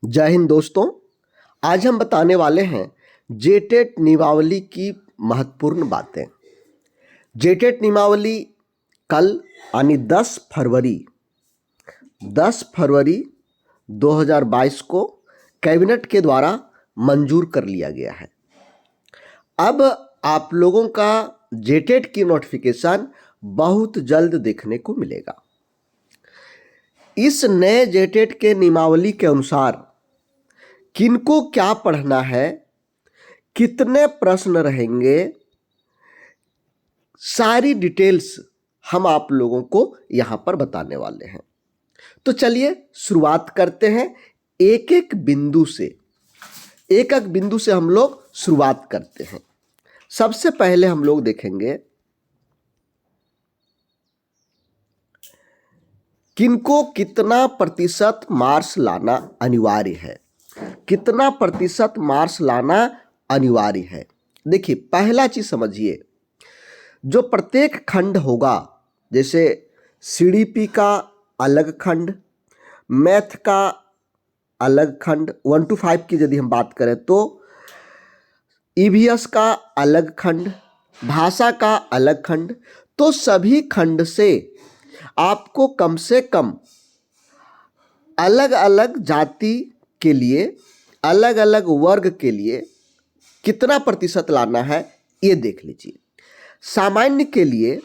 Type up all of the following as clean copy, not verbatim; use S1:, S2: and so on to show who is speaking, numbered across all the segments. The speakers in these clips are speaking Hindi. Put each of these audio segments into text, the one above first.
S1: जय हिंद दोस्तों। आज हम बताने वाले हैं जेटेट नियमावली की महत्वपूर्ण बातें। जेटेट नियमावली कल यानी 10 फरवरी 2022 को कैबिनेट के द्वारा मंजूर कर लिया गया है। अब आप लोगों का जेटेट की नोटिफिकेशन बहुत जल्द देखने को मिलेगा। इस नए जेटेट के नियमावली के अनुसार किनको क्या पढ़ना है, कितने प्रश्न रहेंगे, सारी डिटेल्स हम आप लोगों को यहां पर बताने वाले हैं। तो चलिए शुरुआत करते हैं। एक एक बिंदु से हम लोग शुरुआत करते हैं। सबसे पहले हम लोग देखेंगे किनको कितना प्रतिशत मार्क्स लाना अनिवार्य है। कितना प्रतिशत मार्क्स लाना अनिवार्य है। देखिए, पहला चीज समझिए, जो प्रत्येक खंड होगा, जैसे सीडीपी का अलग खंड, मैथ का अलग खंड, 1 to 5 की यदि हम बात करें तो ईवीएस का अलग खंड, भाषा का अलग खंड, तो सभी खंड से आपको कम से कम अलग अलग जाति के लिए, अलग अलग वर्ग के लिए कितना प्रतिशत लाना है ये देख लीजिए। सामान्य के लिए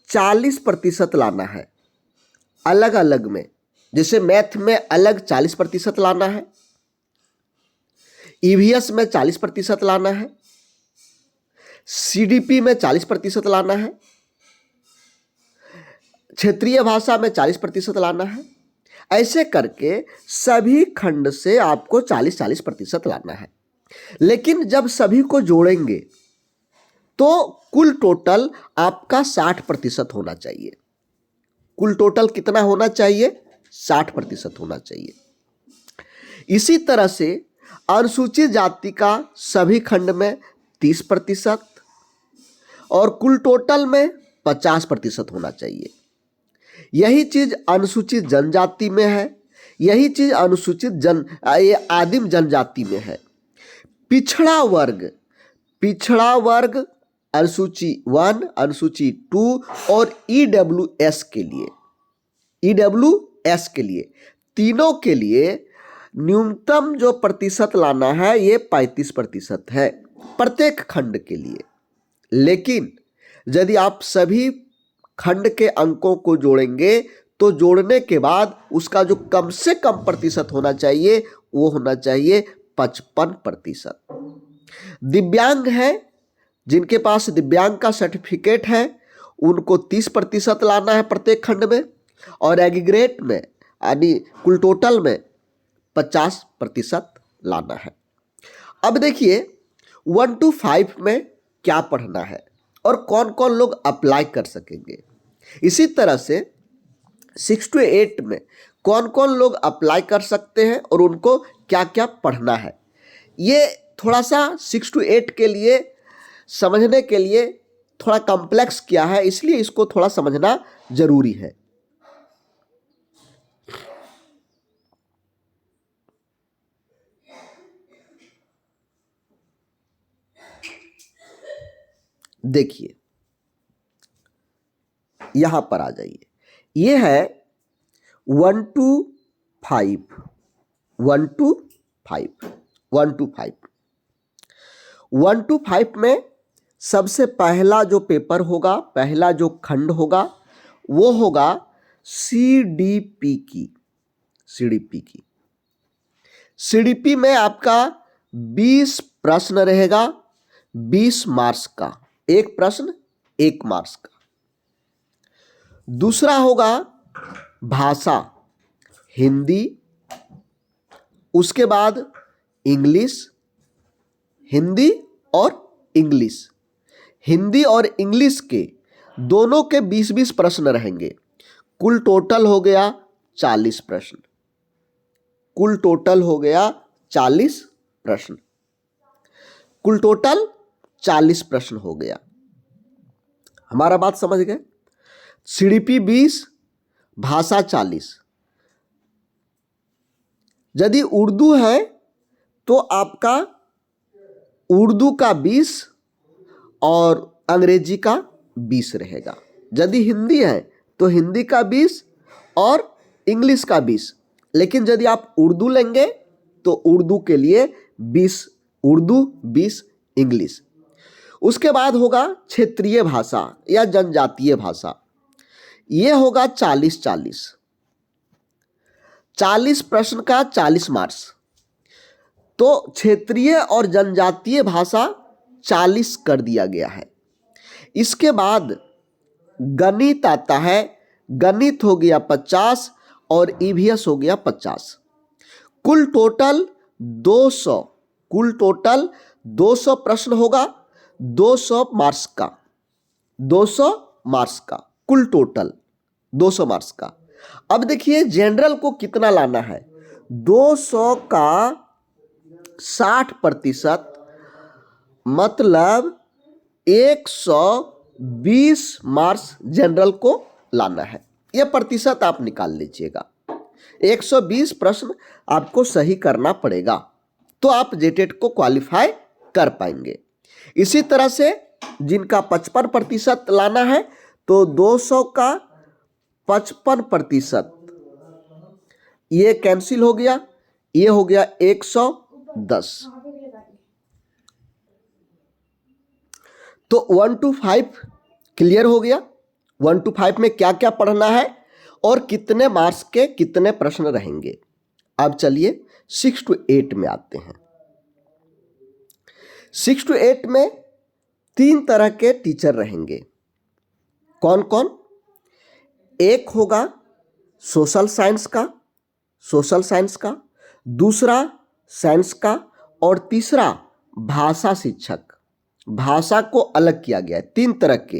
S1: 40% लाना है अलग अलग में, जैसे मैथ में अलग 40% लाना है, ईवीएस में 40% लाना है, सीडीपी में 40% लाना है, क्षेत्रीय भाषा में 40% लाना है। ऐसे करके सभी खंड से आपको 40-40% लाना है। लेकिन जब सभी को जोड़ेंगे तो कुल टोटल आपका 60% होना चाहिए। कुल टोटल कितना होना चाहिए? 60% होना चाहिए। इसी तरह से अनुसूचित जाति का सभी खंड में 30% और कुल टोटल में 50% होना चाहिए। यही चीज अनुसूचित जनजाति में है, यही चीज अनुसूचित आदिम जनजाति में है। पिछड़ा वर्ग अनुसूची 1, अनुसूची 2 और ईडब्ल्यूएस के लिए तीनों के लिए न्यूनतम जो प्रतिशत लाना है ये 35% है प्रत्येक खंड के लिए। लेकिन यदि आप सभी खंड के अंकों को जोड़ेंगे तो जोड़ने के बाद उसका जो कम से कम प्रतिशत होना चाहिए वो होना चाहिए 55%। दिव्यांग है, जिनके पास दिव्यांग का सर्टिफिकेट है उनको 30% लाना है प्रत्येक खंड में, और एग्रीगेट में यानी कुल टोटल में 50% लाना है। अब देखिए 1 to 5 में क्या पढ़ना है और कौन कौन लोग अप्लाई कर सकेंगे। इसी तरह से 6 to 8 में कौन कौन लोग अप्लाई कर सकते हैं और उनको क्या क्या पढ़ना है। ये थोड़ा सा 6 to 8 के लिए समझने के लिए थोड़ा कॉम्प्लेक्स किया है, इसलिए इसको थोड़ा समझना जरूरी है। देखिए यहां पर आ जाइए, ये है 1 to 5, 1 to 5, 1 to 5, 1 to 5 में सबसे पहला जो पेपर होगा, पहला जो खंड होगा वो होगा सीडीपी की। सीडीपी में आपका 20 प्रश्न रहेगा, 20 मार्क्स का, एक प्रश्न 1 मार्क्स का। दूसरा होगा भाषा, हिंदी, उसके बाद इंग्लिश, हिंदी और इंग्लिश के दोनों के 20-20 प्रश्न रहेंगे। कुल टोटल हो गया 40 प्रश्न। कुल टोटल 40 प्रश्न हो गया। हमारा बात समझ गए? सीडीपी 20, भाषा 40। यदि उर्दू है तो आपका उर्दू का 20 और अंग्रेजी का 20 रहेगा। यदि हिंदी है तो हिंदी का 20 और इंग्लिश का 20। लेकिन यदि आप उर्दू लेंगे तो उर्दू के लिए 20 उर्दू 20 इंग्लिश। उसके बाद होगा क्षेत्रीय भाषा या जनजातीय भाषा, ये होगा 40-40। 40 प्रश्न का 40 मार्क्स। तो क्षेत्रीय और जनजातीय भाषा 40 कर दिया गया है। इसके बाद गणित आता है, गणित हो गया 50 और ईवीएस हो गया 50। कुल टोटल 200, कुल टोटल 200 प्रश्न होगा, 200 मार्क्स का, 200 मार्क्स का कुल टोटल 200 मार्क्स का। अब देखिए जनरल को कितना लाना है, 200 का 60% मतलब 120 मार्क्स जनरल को लाना है। यह प्रतिशत आप निकाल लीजिएगा। 120 प्रश्न आपको सही करना पड़ेगा तो आप जेटेट को क्वालिफाई कर पाएंगे। इसी तरह से जिनका 55% लाना है तो 200 का 55% ये कैंसिल हो गया, ये हो गया 110। तो 1 to 5 क्लियर हो गया। 1 to 5 में क्या क्या पढ़ना है और कितने मार्क्स के कितने प्रश्न रहेंगे। अब चलिए 6 to 8 में आते हैं। 6 to 8 में 3 तरह के टीचर रहेंगे। कौन कौन? एक होगा सोशल साइंस का, सोशल साइंस का, दूसरा साइंस का और तीसरा भाषा शिक्षक। भाषा को अलग किया गया है 3 तरह के।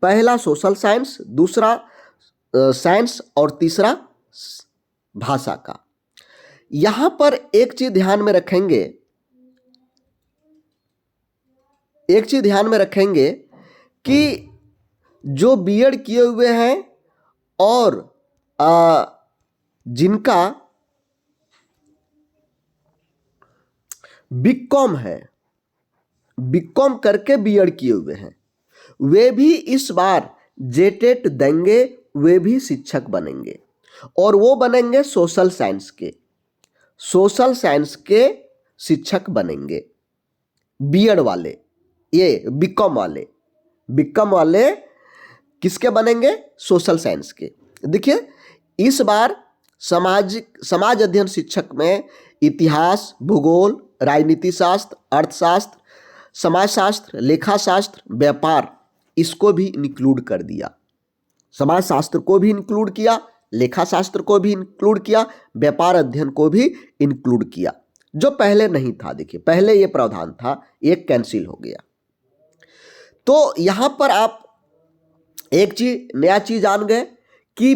S1: पहला सोशल साइंस, दूसरा साइंस और तीसरा भाषा का। यहां पर एक चीज ध्यान में रखेंगे, एक चीज ध्यान में रखेंगे कि जो बीएड किए हुए हैं और जिनका बीकॉम है, बीकॉम करके बीएड किए हुए हैं, वे भी इस बार जेटेट देंगे, वे भी शिक्षक बनेंगे और वो बनेंगे सोशल साइंस के, सोशल साइंस के शिक्षक बनेंगे बीएड वाले। ये बीकॉम वाले, बीकॉम वाले किसके बनेंगे? सोशल साइंस के। देखिए इस बार समाज अध्ययन शिक्षक में इतिहास, भूगोल, राजनीति शास्त्र, अर्थशास्त्र, समाजशास्त्र, लेखाशास्त्र, व्यापार, इसको भी इंक्लूड कर दिया। समाजशास्त्र को भी इंक्लूड किया, लेखाशास्त्र को भी इंक्लूड किया, व्यापार अध्ययन को भी इंक्लूड किया, जो पहले नहीं था। देखिए पहले ये प्रावधान था, एक कैंसिल हो गया। तो यहां पर आप एक चीज, नया चीज जान गए कि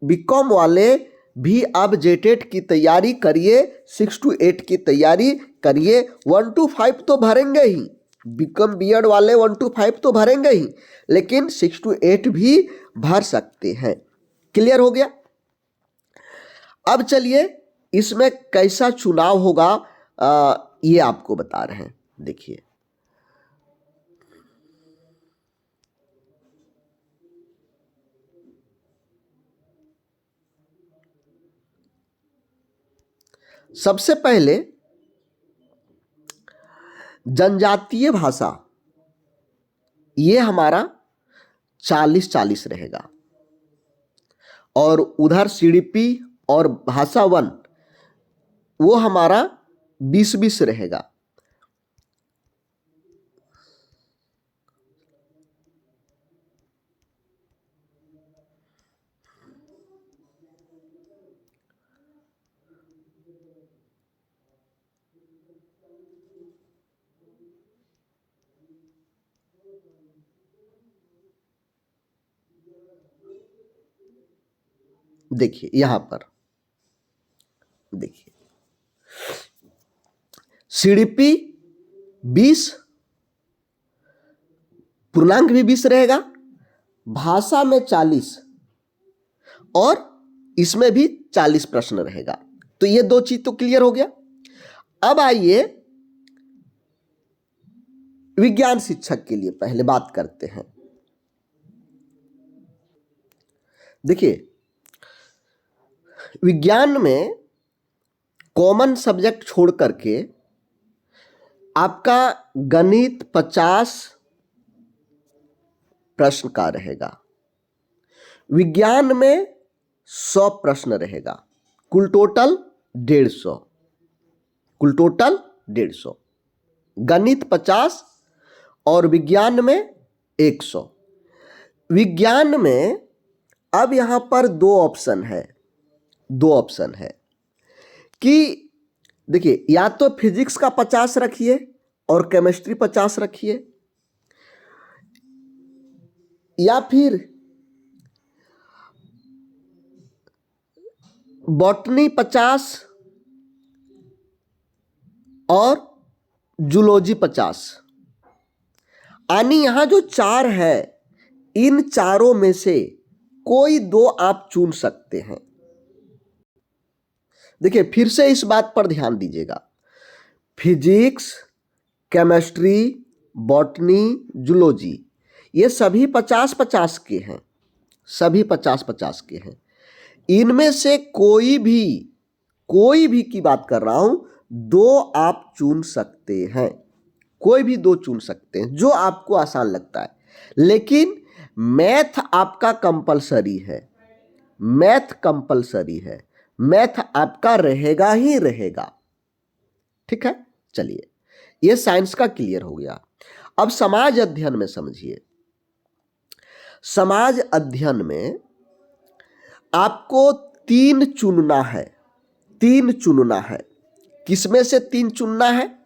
S1: बीकॉम वाले भी अब जेटेट की तैयारी करिए, 6 to 8 की तैयारी करिए। 1 to 5 तो भरेंगे ही, बीकॉम बीएड वाले 1 to 5 तो भरेंगे ही, लेकिन 6 to 8 भी भर सकते हैं। क्लियर हो गया। अब चलिए इसमें कैसा चुनाव होगा ये आपको बता रहे हैं। देखिए सबसे पहले जनजातीय भाषा, ये हमारा 40-40 रहेगा और उधर सीडीपी और भाषा 1 वो हमारा 20-20 रहेगा। देखिए यहां पर देखिए सीडीपी 20, पूर्णांक भी 20 रहेगा, भाषा में 40 और इसमें भी 40 प्रश्न रहेगा। तो ये दो चीज तो क्लियर हो गया। अब आइए विज्ञान शिक्षक के लिए पहले बात करते हैं। देखिए, विज्ञान में कॉमन सब्जेक्ट छोड़ करके आपका गणित 50 प्रश्न का रहेगा, विज्ञान में 100 प्रश्न रहेगा, कुल टोटल 150, कुल टोटल 150, गणित 50 और विज्ञान में 100। विज्ञान में अब यहां पर दो ऑप्शन है कि देखिए, या तो फिजिक्स का 50 रखिए और केमिस्ट्री 50 रखिए, या फिर बॉटनी 50 और जूलॉजी 50। यानी यहां जो चार है, इन चारों में से कोई दो आप चुन सकते हैं। देखिए, फिर से इस बात पर ध्यान दीजिएगा, फिजिक्स, केमिस्ट्री, बॉटनी, जूलॉजी, ये सभी 50-50 के हैं, सभी 50-50 के हैं। इनमें से कोई भी की बात कर रहा हूं, दो आप चुन सकते हैं, कोई भी दो चुन सकते हैं जो आपको आसान लगता है। लेकिन मैथ आपका कंपलसरी है, मैथ कंपलसरी है, मैथ आपका रहेगा ही रहेगा। ठीक है, चलिए, यह साइंस का क्लियर हो गया। अब समाज अध्ययन में समझिए। समाज अध्ययन में आपको तीन चुनना है। किसमें से तीन चुनना है?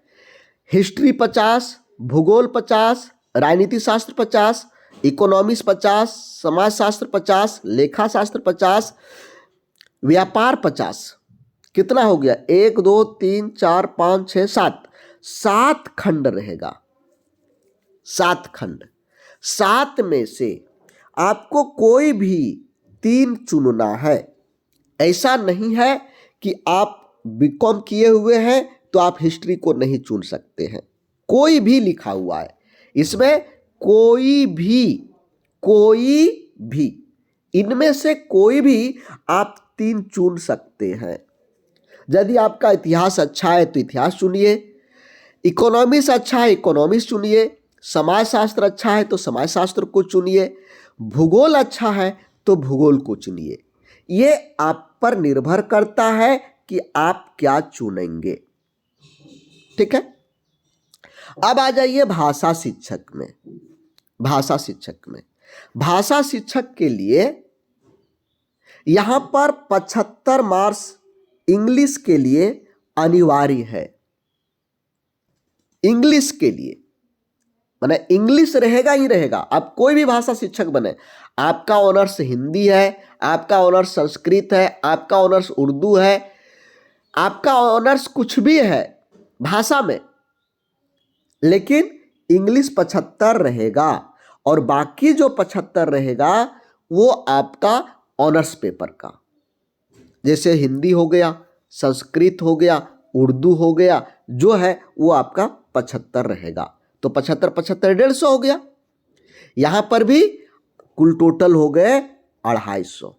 S1: हिस्ट्री 50, भूगोल 50, राजनीति शास्त्र 50, इकोनॉमिक्स 50, समाजशास्त्र 50, लेखा शास्त्र 50, व्यापार 50। कितना हो गया? 1 2 3 4 5 6 7, 7 खंड रहेगा, 7 खंड। 7 में से आपको कोई भी तीन चुनना है। ऐसा नहीं है कि आप बीकॉम किए हुए हैं तो आप हिस्ट्री को नहीं चुन सकते हैं, कोई भी लिखा हुआ है इसमें, कोई भी इनमें से कोई भी आप तीन चुन सकते हैं। यदि आपका इतिहास अच्छा है तो इतिहास चुनिए, इकोनॉमिक्स अच्छा है इकोनॉमिक्स चुनिए, समाजशास्त्र अच्छा है तो समाजशास्त्र को चुनिए, भूगोल अच्छा है तो भूगोल को चुनिए। ये आप पर निर्भर करता है कि आप क्या चुनेंगे। ठीक है, अब आ जाइए भाषा शिक्षक में। भाषा शिक्षक के लिए यहां पर 75 मार्क्स इंग्लिश के लिए अनिवार्य है। इंग्लिश के लिए माने इंग्लिश रहेगा ही रहेगा। आप कोई भी भाषा शिक्षक बने, आपका ऑनर्स हिंदी है, आपका ऑनर्स संस्कृत है, आपका ऑनर्स उर्दू है, आपका ऑनर्स कुछ भी है भाषा में, लेकिन इंग्लिश 75 रहेगा और बाकी जो 75 रहेगा वो आपका ऑनर्स पेपर का, जैसे हिंदी हो गया, संस्कृत हो गया, उर्दू हो गया, जो है वो आपका 75 रहेगा। तो 75 75 150 हो गया। यहां पर भी कुल टोटल हो गए 250।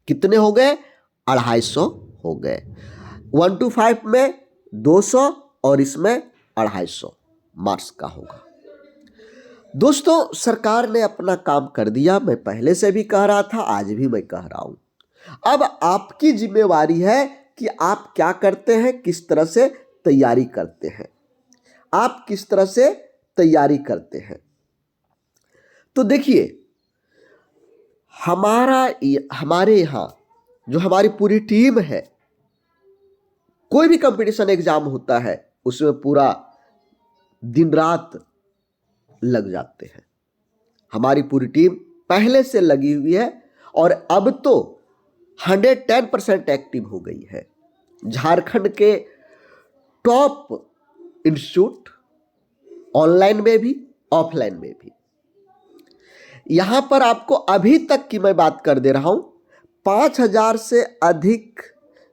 S1: कितने हो गए? 250 हो गए। 1 to 5 में 200 और इसमें 250 मार्क्स का होगा। दोस्तों, सरकार ने अपना काम कर दिया। मैं पहले से भी कह रहा था, आज भी मैं कह रहा हूं। अब आपकी जिम्मेवारी है कि आप क्या करते हैं, किस तरह से तैयारी करते हैं, आप किस तरह से तैयारी करते हैं। तो देखिए, हमारे यहां जो हमारी पूरी टीम है, कोई भी कंपटीशन एग्जाम होता है उसमें पूरा दिन रात लग जाते हैं। हमारी पूरी टीम पहले से लगी हुई है और अब तो 110% एक्टिव हो गई है। झारखंड के टॉप इंस्टीट्यूट, ऑनलाइन में भी ऑफलाइन में भी, यहां पर आपको अभी तक की मैं बात कर दे रहा हूं, 5000 से अधिक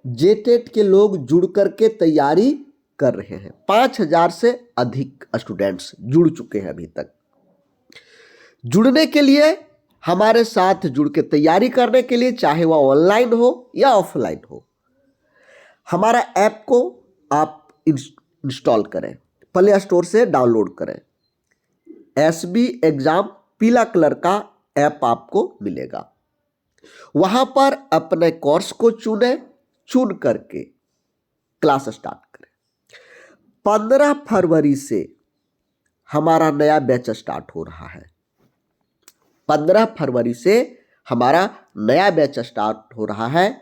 S1: जेटेट के लोग जुड़ करके तैयारी कर रहे हैं। 5,000 से अधिक स्टूडेंट्स जुड़ चुके हैं अभी तक। जुड़ने के लिए, हमारे साथ जुड़ के तैयारी करने के लिए, चाहे वह ऑनलाइन हो या ऑफलाइन हो, हमारा ऐप को आप इंस्टॉल करें, प्ले स्टोर से डाउनलोड करें। SB एग्जाम पीला कलर का ऐप आपको मिलेगा। वहां पर अपने कोर्स को चुन करके क्लास स्टार्ट करें। 15 फरवरी से हमारा नया बैच स्टार्ट हो रहा है। 15 फरवरी से हमारा नया बैच स्टार्ट हो रहा है।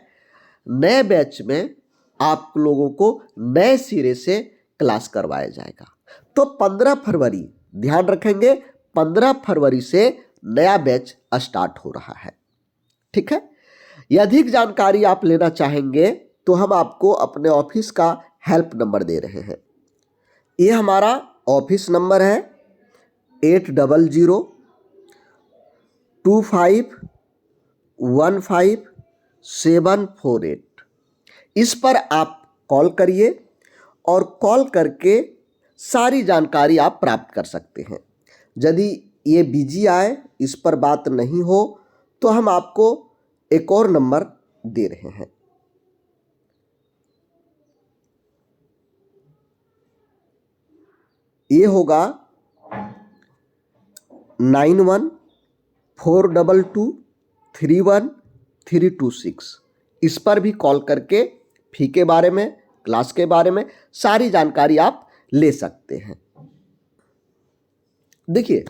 S1: नए बैच में आप लोगों को नए सिरे से क्लास करवाया जाएगा। तो 15 फरवरी, ध्यान रखेंगे, 15 फरवरी से नया बैच स्टार्ट हो रहा है। ठीक है। यदि अधिक जानकारी आप लेना चाहेंगे तो हम आपको अपने ऑफिस का हेल्प नंबर दे रहे हैं। ये हमारा ऑफिस नंबर है 800025154748। इस पर आप कॉल करिए और कॉल करके सारी जानकारी आप प्राप्त कर सकते हैं। यदि ये बिजी आए, इस पर बात नहीं हो, तो हम आपको एक और नंबर दे रहे हैं। ये होगा 9142231326। इस पर भी कॉल करके फी के बारे में, क्लास के बारे में सारी जानकारी आप ले सकते हैं। देखिए,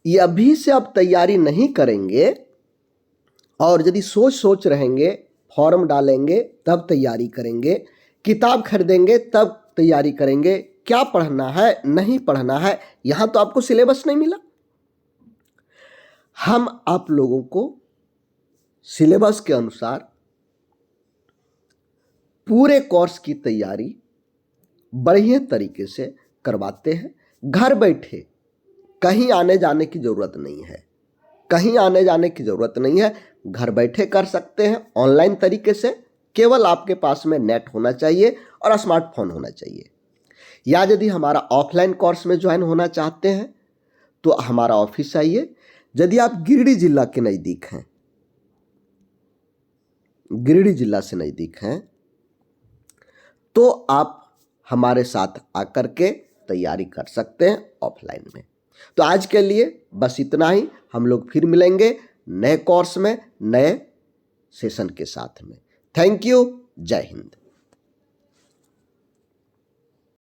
S1: ये अभी से आप तैयारी नहीं करेंगे और यदि सोच रहेंगे, फॉर्म डालेंगे तब तैयारी करेंगे, किताब खरीदेंगे तब तैयारी करेंगे, क्या पढ़ना है नहीं पढ़ना है, यहां तो आपको सिलेबस नहीं मिला। हम आप लोगों को सिलेबस के अनुसार पूरे कोर्स की तैयारी बढ़िया तरीके से करवाते हैं। घर बैठे, कहीं आने जाने की जरूरत नहीं है, कहीं आने जाने की जरूरत नहीं है, घर बैठे कर सकते हैं ऑनलाइन तरीके से। केवल आपके पास में नेट होना चाहिए और स्मार्टफोन होना चाहिए। या यदि हमारा ऑफलाइन कोर्स में ज्वाइन होना चाहते हैं तो हमारा ऑफिस आइए। यदि आप गिरिडीह जिला के नज़दीक हैं, गिरिडीह जिला से नज़दीक हैं, तो आप हमारे साथ आकर के तैयारी कर सकते हैं ऑफलाइन में। तो आज के लिए बस इतना ही। हम लोग फिर मिलेंगे नए कोर्स में, नए सेशन के साथ में। Thank you. जय हिंद।